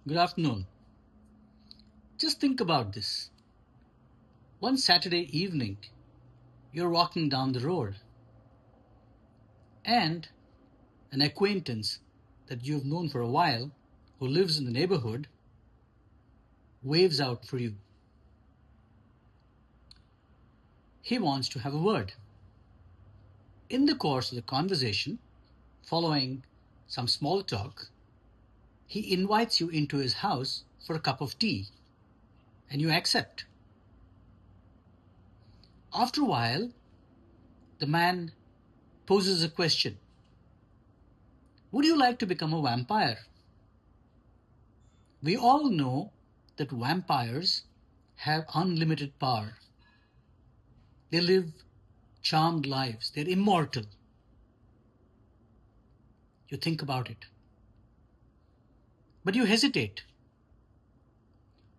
Good afternoon. Just think about this. One Saturday evening, you're walking down the road, and an acquaintance that you've known for a while, who lives in the neighborhood, waves out for you. He wants to have a word. In the course of the conversation, following some small talk, he invites you into his house for a cup of tea, and you accept. After a while, the man poses a question. Would you like to become a vampire? We all know that vampires have unlimited power. They live charmed lives. They're immortal. You think about it. But you hesitate.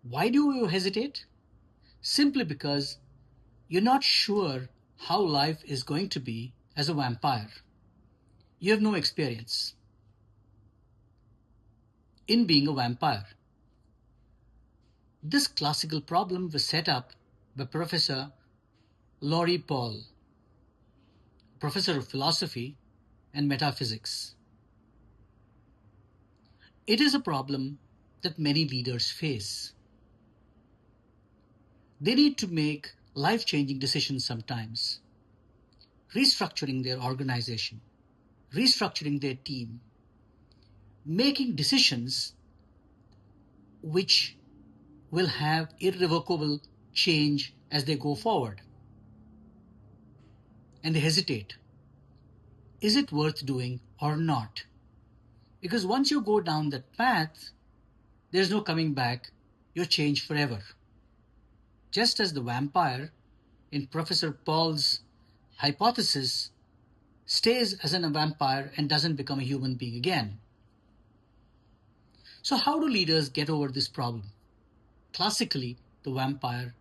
Why do you hesitate? Simply because you're not sure how life is going to be as a vampire. You have no experience in being a vampire. This classical problem was set up by Professor Laurie Paul, professor of philosophy and metaphysics. It is a problem that many leaders face. They need to make life-changing decisions sometimes, restructuring their organization, restructuring their team, making decisions which will have irrevocable change as they go forward. And they hesitate. Is it worth doing or not? Because once you go down that path, there's no coming back. You're changed forever. Just as the vampire in Professor Paul's hypothesis stays as a vampire and doesn't become a human being again. So how do leaders get over this problem? Classically, the vampire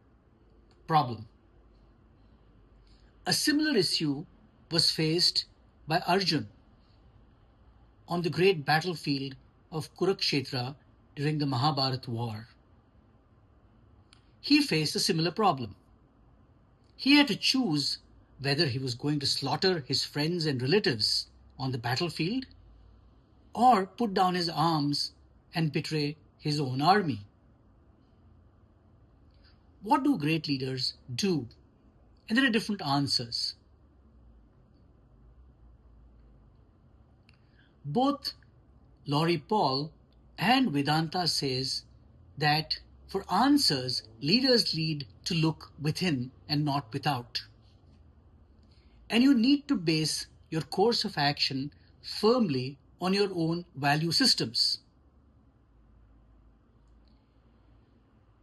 problem. A similar issue was faced by Arjun on the great battlefield of Kurukshetra during the Mahabharata war. He faced a similar problem. He had to choose whether he was going to slaughter his friends and relatives on the battlefield or put down his arms and betray his own army. What do great leaders do? And there are different answers. Both Laurie Paul and Vedanta says that for answers, leaders need to look within and not without. And you need to base your course of action firmly on your own value systems.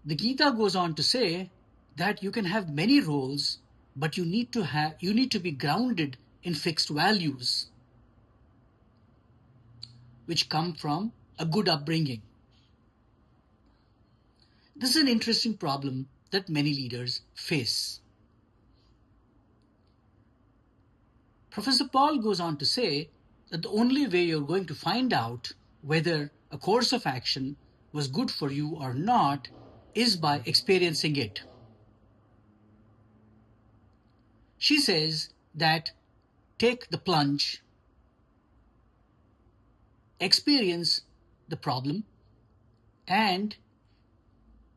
The Gita goes on to say that you can have many roles, but you need to be grounded in fixed values, which come from a good upbringing. This is an interesting problem that many leaders face. Professor Paul goes on to say that the only way you're going to find out whether a course of action was good for you or not is by experiencing it. She says that take the plunge, experience the problem, and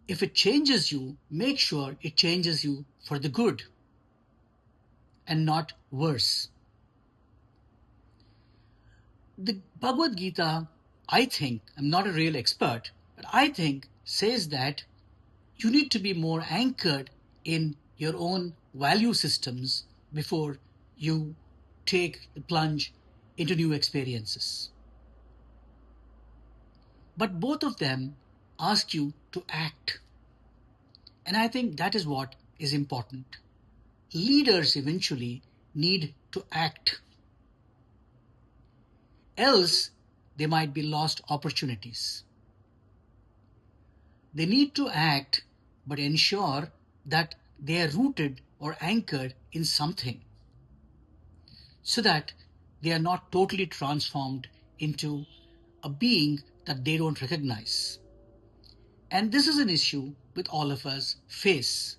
if it changes you, make sure it changes you for the good and not worse. The Bhagavad Gita, I think, I'm not a real expert, but I think says that you need to be more anchored in your own value systems before you take the plunge into new experiences. But both of them ask you to act. And I think that is what is important. Leaders eventually need to act. Else, there might be lost opportunities. They need to act, but ensure that they are rooted or anchored in something, so that they are not totally transformed into a being that they don't recognize. And this is an issue with all of us face.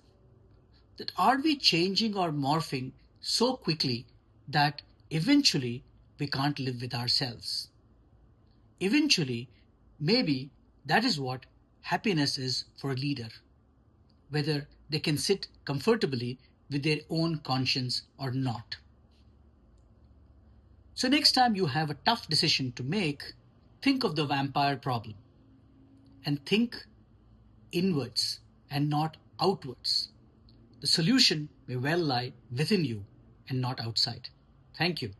That are we changing or morphing so quickly that eventually we can't live with ourselves? Eventually, maybe that is what happiness is for a leader, whether they can sit comfortably with their own conscience or not. So, next time you have a tough decision to make, think of the vampire problem and think inwards and not outwards. The solution may well lie within you and not outside. Thank you.